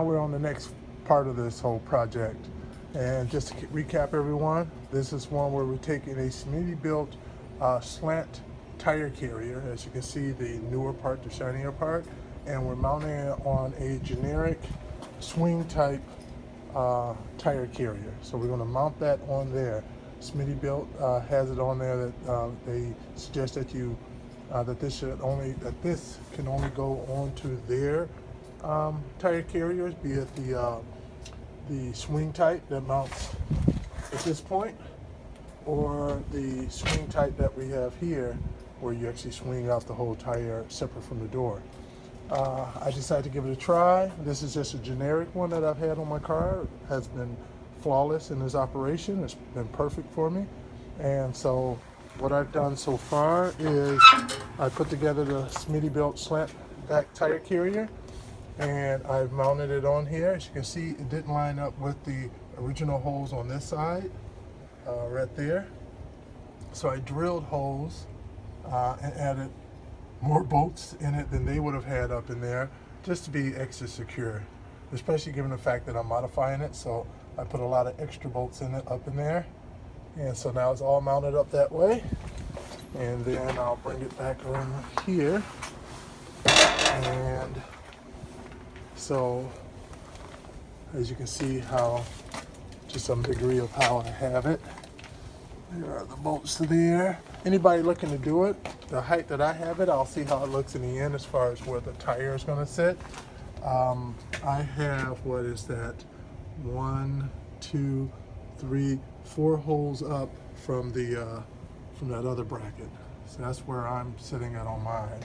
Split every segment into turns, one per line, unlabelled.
we're on the next part of this whole project. And just to recap everyone, this is one where we're taking a Smittybilt slant tire carrier, as you can see, the newer part, the shinier part, and we're mounting it on a generic swing type tire carrier. So we're going to mount that on there. Smittybilt has it on there that they suggest that you that this can only go onto their tire carriers, be it the swing type that mounts at this point, or the swing type that we have here, where you actually swing out the whole tire separate from the door. I decided to give it a try. This is just a generic one that I've had on my car. It has been flawless in its operation. It's been perfect for me. And so what I've done so far is I put together the Smittybilt slant back tire carrier, and I've mounted it on here. As you can see, it didn't line up with the original holes on this side, right there. So I drilled holes and added more bolts in it than they would have had up in there, just to be extra secure, especially given the fact that I'm modifying it. So I put a lot of extra bolts in it up in there. And so now it's all mounted up that way. And then I'll bring it back around here. And so, as you can see, how just some degree of how I have it. There are the bolts there. Anybody looking to do it, the height that I have it, I'll see how it looks in the end as far as where the tire is going to sit. I have, what is that? 1, 2, 3, 4 holes up from the from that other bracket. So that's where I'm sitting at on mine.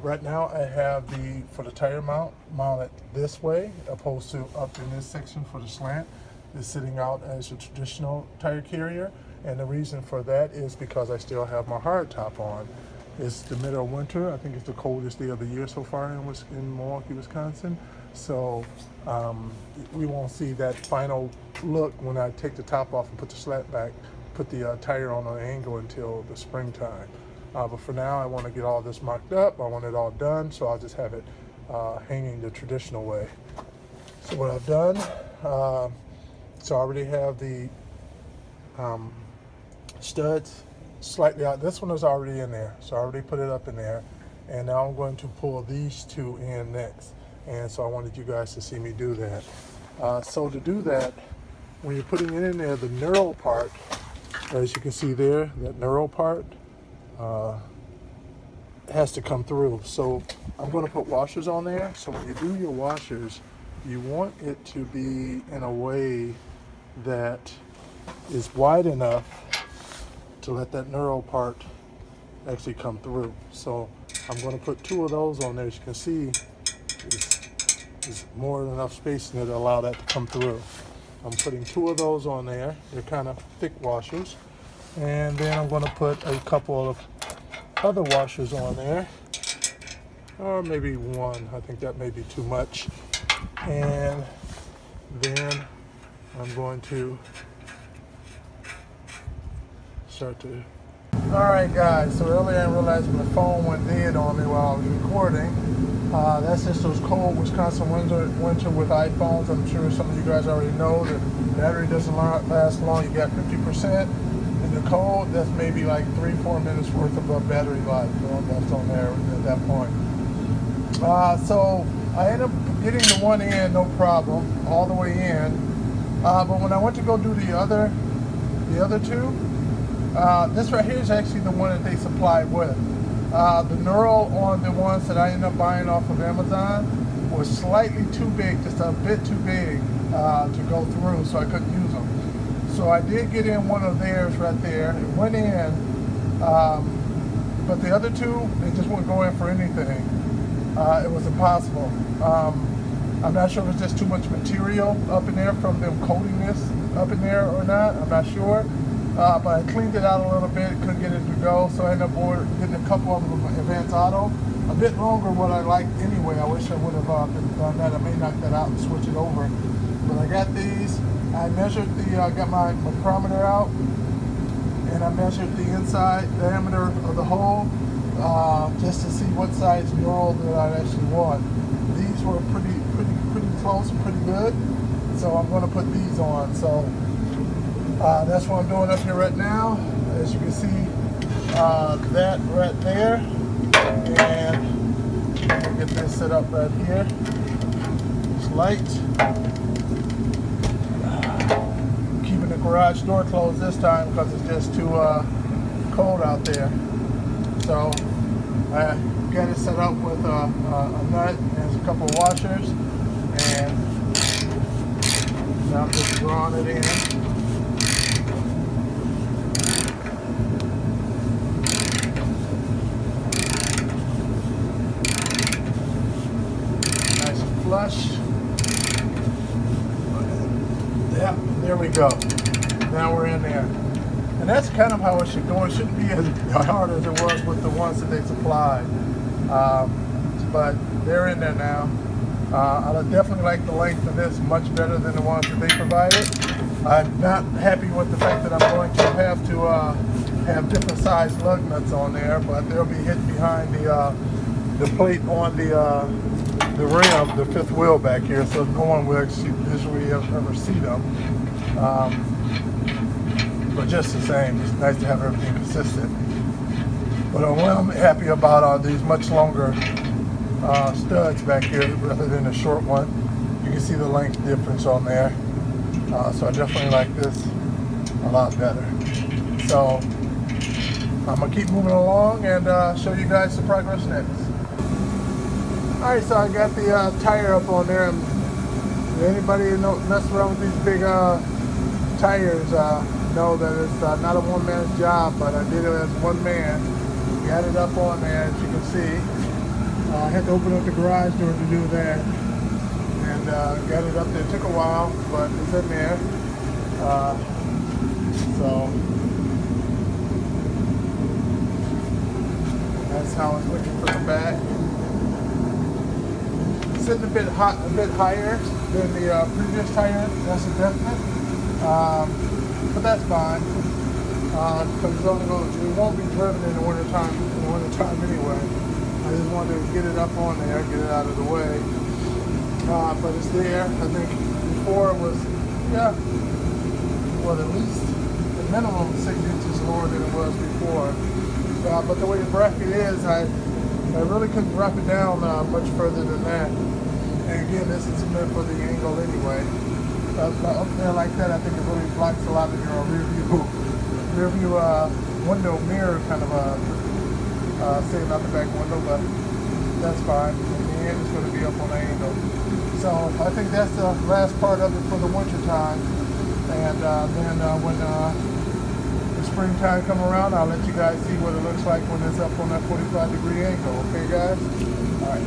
Right now I have for the tire mounted this way, opposed to up in this section for the slant. It's sitting out as a traditional tire carrier, and the reason for that is because I still have my hard top on. It's the middle of winter. I think it's the coldest day of the year so far in Milwaukee, Wisconsin. So we won't see that final look when I take the top off and put the slat back, put the tire on an angle until the springtime. But for now, I want to get all this mocked up. I want it all done, so I'll just have it hanging the traditional way. So what I've done, so I already have the studs slightly out. This one is already in there, so I already put it up in there. And now I'm going to pull these two in next. And so I wanted you guys to see me do that. So to do that, when you're putting it in there, the knurl part, as you can see there, that knurl part has to come through. So I'm going to put washers on there. So when you do your washers, you want it to be in a way that is wide enough to let that knurl part actually come through. So I'm going to put 2 of those on there. As you can see, there's more than enough space in there to allow that to come through. I'm putting 2 of those on there. They're kind of thick washers. And then I'm going to put a couple of other washers on there, or maybe 1. I think that may be too much. And then I'm going to start to... Alright guys, so earlier I realized my phone went dead on me while I was recording. That's just those cold Wisconsin winter with iPhones. I'm sure some of you guys already know that the battery doesn't last long. You got 50% in the cold. That's maybe like 3-4 minutes worth of battery life left on there at that point. So I ended up getting the one in, no problem, all the way in. But when I went to go do the other 2, this right here is actually the one that they supplied with. The knurl on the ones that I ended up buying off of Amazon was slightly too big, just a bit too big to go through, so I couldn't use them. So I did get in one of theirs right there. It went in, but the other 2, they just wouldn't go in for anything. It was impossible. I'm not sure if it's just too much material up in there from them coating this up in there or not. I'm not sure. But I cleaned it out a little bit, couldn't get it to go, so I ended up getting a couple of them from Advanced Auto. A bit longer what I liked anyway. I wish I would have done that. I may knock that out and switch it over. But I got these. I measured got my micrometer out, and I measured the inside diameter of the hole just to see what size knurl that I actually want. These were pretty close, pretty good. So I'm going to put these on. So that's what I'm doing up here right now. As you can see, that right there. And I'll get this set up right here. It's light. Keeping the garage door closed this time because it's just too cold out there. So I got it set up with a nut and a couple of washers, and now I'm just drawing it in. Nice and flush. Yeah, there we go. Now we're in there. And that's kind of how it should go. It shouldn't be as hard as it was with the ones that they supplied. But they're in there now. I definitely like the length of this much better than the ones that they provided. I'm not happy with the fact that I'm going to have different size lug nuts on there, but they'll be hidden behind the plate on the rim, the fifth wheel back here, so no one will visually ever see them. But just the same, it's nice to have everything consistent. But what I'm happy about are these much longer studs back here rather than a short one. You can see the length difference on there. So I definitely like this a lot better. So I'm gonna keep moving along and show you guys the progress next. All right, so I got the tire up on there. Anybody mess around with these big tires know that it's not a one-man's job, but I did it as one man. Got it up on there, as you can see. I had to open up the garage door to do that, and got it up there. It took a while, but it's in there. So that's how it's looking from the back. Sitting a bit higher than the previous tire. That's a definite, but that's fine because it won't be driven in the wintertime. Anyway. I just wanted to get it up on there, get it out of the way. But it's there. I think before it was, at least the minimum 6 inches lower than it was before. But the way the bracket is, I really couldn't drop it down much further than that. And again, this is meant for the angle anyway. Up there like that, I think it really blocks a lot of your rear view window mirror kind of sitting out the back window, but that's fine. In the end, it's going to be up on the angle. So I think that's the last part of it for the winter time. And then when the springtime come around, I'll let you guys see what it looks like when it's up on that 45-degree angle. Okay, guys? All right.